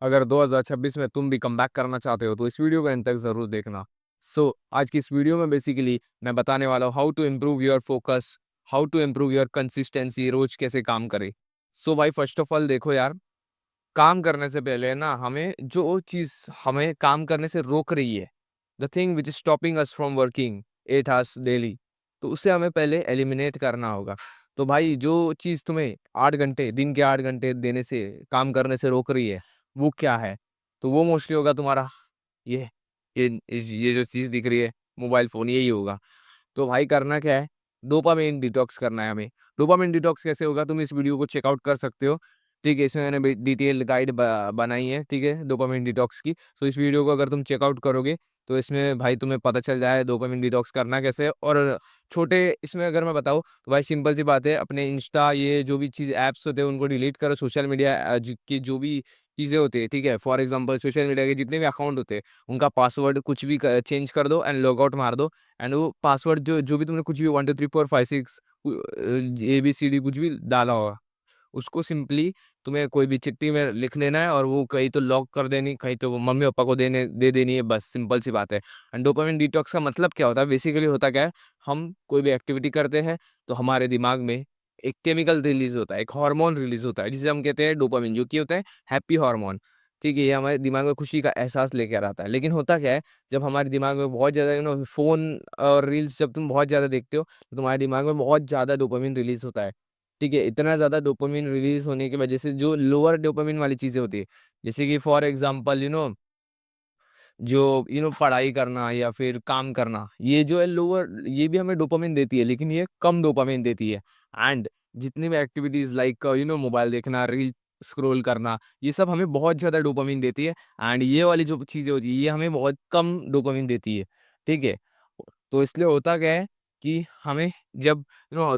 अगर 2026 में तुम भी कमबैक करना चाहते हो तो इस वीडियो को एंड तक जरूर देखना। आज की इस वीडियो में बेसिकली मैं बताने वाला हूँ how to improve your focus, how to improve your consistency, रोज कैसे काम करे। भाई फर्स्ट ऑफ ऑल देखो यार, काम करने से पहले ना हमें जो चीज हमें काम करने से रोक रही है, the thing which is stopping us from working 8 hours daily, तो उसे हमें पहले एलिमिनेट करना होगा। तो भाई जो चीज तुम्हें 8 घंटे, दिन के 8 घंटे देने से, काम करने से रोक रही है, वो क्या है? तो वो मोस्टली होगा तुम्हारा ये ये जो चीज दिख रही है, मोबाइल फोन, यही होगा। तो भाई करना क्या है, डोपामिन डिटॉक्स करना है हमें। डोपामिन डिटॉक्स कैसे होगा, तुम इस वीडियो को चेकआउट कर सकते हो। ठीक है, इसमें मैंने डिटेल गाइड बनाई है, ठीक है, डोपामिन डिटॉक्स की। इस वीडियो को अगर तुम चेकआउट करोगे तो इसमें भाई तुम्हें पता चल जाए डोपामिन डिटॉक्स करना कैसे है। और छोटे इसमें अगर मैं बताऊँ तो भाई सिंपल सी बात है, अपने इंस्टा ये जो भी चीज़ ऐप्स होते हैं उनको डिलीट करो। सोशल मीडिया की जो भी चीज़ें होती है, ठीक है, फॉर एग्जांपल सोशल मीडिया के जितने भी अकाउंट होते हैं उनका पासवर्ड कुछ भी चेंज कर दो एंड लॉग आउट मार दो। एंड वो पासवर्ड जो जो भी तुमने कुछ भी 1 2 3 4 5 6 ABCD कुछ भी डाला होगा, उसको सिंपली तुम्हें कोई भी चिट्ठी में लिख लेना है और वो कहीं तो लॉक कर देनी, कहीं तो वो मम्मी पापा को दे देनी है, बस सिंपल सी बात है। एंड डोपामिन डिटॉक्स का मतलब क्या होता है, बेसिकली होता क्या है, हम कोई भी एक्टिविटी करते हैं तो हमारे दिमाग में एक केमिकल रिलीज होता है, एक हार्मोन रिलीज होता है जिसे हम कहते हैं डोपामिन, जो कि होता है हैप्पी हार्मोन। ठीक है, ये हमारे दिमाग में खुशी का एहसास लेकर आता है। लेकिन होता क्या है, जब हमारे दिमाग में बहुत ज़्यादा फ़ोन और रील्स जब तुम बहुत ज़्यादा देखते हो तो तुम्हारे दिमाग में बहुत ज़्यादा डोपामिन रिलीज़ होता है। ठीक है, इतना ज़्यादा डोपामिन रिलीज़ होने की वजह से जो लोअर डोपामिन वाली चीज़ें होती है, जैसे कि फॉर एग्ज़ाम्पल जो पढ़ाई करना या फिर काम करना, ये जो है लोअर, ये भी हमें डोपामिन देती है लेकिन ये कम डोपामिन देती है। एंड जितनी भी एक्टिविटीज़ लाइक मोबाइल देखना, रील स्क्रॉल करना, ये सब हमें बहुत ज़्यादा डोपामिन देती है। एंड ये वाली जो चीज़ें होती है ये हमें बहुत कम डोपामिन देती है। ठीक है? तो इसलिए होता क्या है कि हमें जब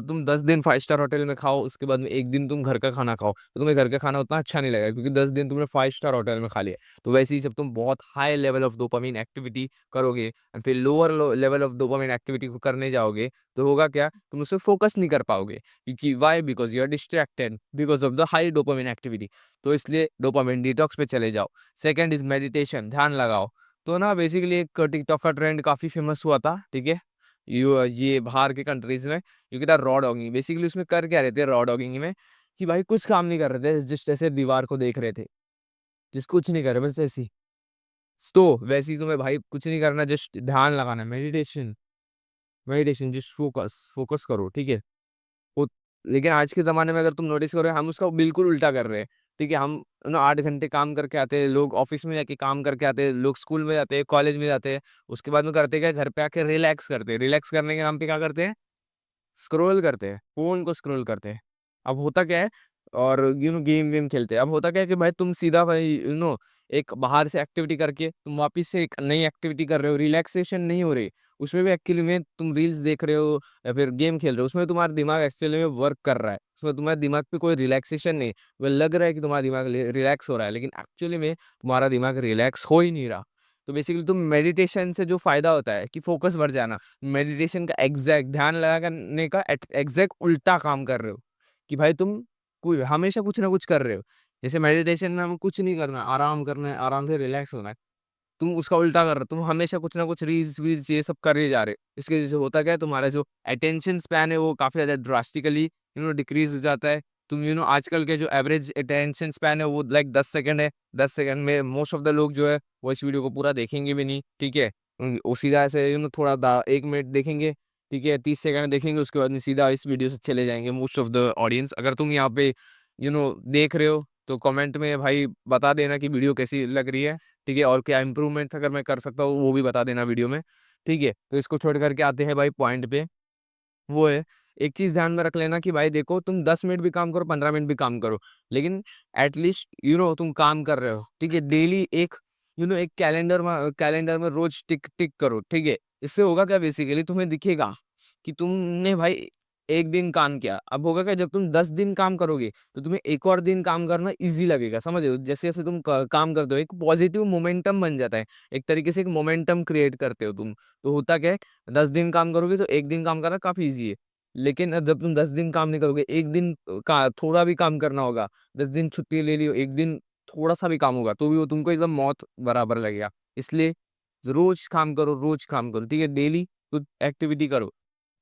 तुम 10 दिन 5 स्टार होटल में खाओ, उसके बाद में 1 दिन तुम घर का खाना खाओ, तो तुम्हें घर का खाना उतना अच्छा नहीं लगेगा क्योंकि 10 दिन तुमने 5 स्टार होटल में खा लिया। तो वैसे ही जब तुम बहुत high level of dopamine activity करोगे एंड फिर lower level of dopamine activity को करने जाओगे, तो होगा क्या, तुम उससे फोकस नहीं कर पाओगे क्योंकि why, because you are distracted because of the high dopamine activity. तो इसलिए डोपामाइन डिटॉक्स पे चले जाओ। सेकंड इज मेडिटेशन, ध्यान लगाओ। तो ना बेसिकली एक टिकटॉक का ट्रेंड काफी फेमस हुआ था, ठीक है, ये बाहर के कंट्रीज में, क्योंकि था रॉ डॉगिंग। बेसिकली उसमें कर क्या रहे थे रॉ डॉगिंग में, कि भाई कुछ काम नहीं कर रहे थे, जिस ऐसे दीवार को देख रहे थे, जिस कुछ नहीं कर रहे, बस ऐसी। तो वैसे ही तुम्हें भाई कुछ नहीं करना, जस्ट ध्यान लगाना है, meditation. Meditation, just focus, focus करो, ठीक है। वो, लेकिन आज के ज़माने में अगर तुम नोटिस करो, हम उसका बिल्कुल उल्टा कर रहे हैं। ठीक है, हम 8 घंटे काम करके आते हैं, लोग ऑफिस में जाके काम करके आते हैं, लोग स्कूल में जाते हैं, कॉलेज में जाते हैं, उसके बाद में करते क्या, घर पे आके रिलैक्स करते हैं। रिलैक्स करने के नाम पे क्या करते हैं, स्क्रॉल करते हैं, फ़ोन को स्क्रॉल करते हैं। अब होता क्या है, और गेम वेम खेलते हैं। अब होता क्या है कि भाई तुम सीधा भाई एक बाहर से एक्टिविटी करके तुम वापस से एक नई एक्टिविटी कर रहे हो, रिलैक्सेशन नहीं हो रही। उसमें भी एक्चुअली में तुम रील्स देख रहे हो या फिर गेम खेल रहे हो, उसमें तुम्हारा दिमाग एक्चुअली में वर्क कर रहा है। उसमें तुम्हारे दिमाग पे कोई रिलैक्सेशन नहीं, वो लग रहा है कि तुम्हारा दिमाग रिलैक्स हो रहा है, लेकिन एक्चुअली में तुम्हारा दिमाग रिलैक्स हो ही नहीं रहा। तो बेसिकली तुम मेडिटेशन से जो फ़ायदा होता है कि फ़ोकस बढ़ जाना, मेडिटेशन का एग्जैक्ट ध्यान लगाने का एग्जैक्ट उल्टा काम कर रहे हो, कि भाई तुम कोई हमेशा कुछ ना कुछ कर रहे हो। जैसे मेडिटेशन में हमें कुछ नहीं करना है, आराम करना है, आराम से रिलैक्स होना है। तुम उसका उल्टा कर रहे हो, तुम हमेशा कुछ ना कुछ रील्स वील्स ये सब कर ही जा रहे हो। इसकी वजह से होता क्या है, तुम्हारा जो अटेंशन स्पैन है वो काफ़ी ज़्यादा ड्रास्टिकली डिक्रीज हो जाता है। तुम आजकल के जो एवरेज अटेंशन स्पैन है वो लाइक 10 सेकंड है। 10 सेकंड में मोस्ट ऑफ द लोग जो है वो इस वीडियो को पूरा देखेंगे भी नहीं, ठीक है। वो सीधा ऐसे थोड़ा दा 1 मिनट देखेंगे, ठीक है, 30 सेकंड देखेंगे, उसके बाद में सीधा इस वीडियो से चले जाएँगे मोस्ट ऑफ द ऑडियंस। अगर तुम यहाँ पे देख रहे हो तो कमेंट में भाई बता देना कि वीडियो कैसी लग रही है, ठीक है, और क्या इम्प्रूवमेंट्स अगर मैं कर सकता हूँ वो भी बता देना वीडियो में, ठीक है। तो इसको छोड़ कर के आते हैं भाई पॉइंट पे, वो है, एक चीज़ ध्यान में रख लेना कि भाई देखो, तुम 10 मिनट भी काम करो, 15 मिनट भी काम करो, लेकिन एट लीस्ट तुम काम कर रहे हो, ठीक है। डेली एक एक कैलेंडर में रोज़ टिक टिक करो, ठीक है। इससे होगा क्या, बेसिकली तुम्हें दिखेगा कि तुमने भाई 1 दिन काम किया। अब होगा क्या, जब तुम 10 दिन काम करोगे, तो तुम्हें एक और दिन काम करना ईज़ी लगेगा, समझ रहे हो? जैसे-जैसे तुम क काम करते हो, एक पॉजिटिव मोमेंटम बन जाता है। एक तरीके से एक मोमेंटम क्रिएट करते हो तुम। तो होता क्या है, 10 दिन काम करोगे तो 1 दिन काम करना काफ़ी ईज़ी है। लेकिन जब तुम 10 दिन काम नहीं करोगे, 1 दिन का थोड़ा भी काम करना होगा, 10 दिन छुट्टी ले ली हो, 1 दिन थोड़ा-सा भी काम होगा, तो भी वो तुमको एकदम मौत बराबर लगेगा। इसलिए रोज़ काम करो, रोज़ काम करो, ठीक है? डेली कुछ एक्टिविटी करो,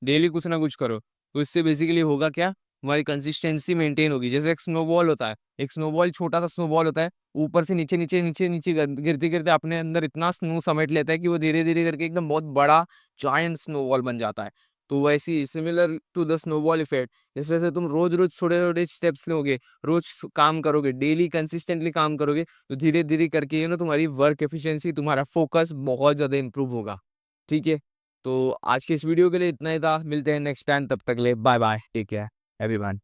डेली कुछ ना कुछ करो। तो इससे बेसिकली होगा क्या? हमारी कंसिस्टेंसी मेंटेन होगी। जैसे एक स्नोबॉल होता है, एक स्नोबॉल छोटा-सा स्नोबॉल होता है, ऊपर से नीचे, नीचे, नीचे, नीचे गिरते-गिरते अपने अंदर इतना स्नो समेट लेता है कि वो धीरे-धीरे करके एकदम बहुत बड़ा जायंट स्नोबॉल बन जाता है। तो वैसे ही similar to the snowball effect, जैसे-जैसे तुम रोज़-रोज़ छोटे-छोटे स्टेप्स लोगे, रोज़ काम करोगे, डेली कंसिस्टेंटली काम करोगे, तो धीरे-धीरे करके तुम्हारी वर्क एफिशिएंसी, तुम्हारा फोकस बहुत ज़्यादा इम्प्रूव होगा। ठीक है? तो आज के इस वीडियो के लिए इतना ही था। मिलते हैं नेक्स्ट टाइम, तब तक के लिए bye bye, take care everyone.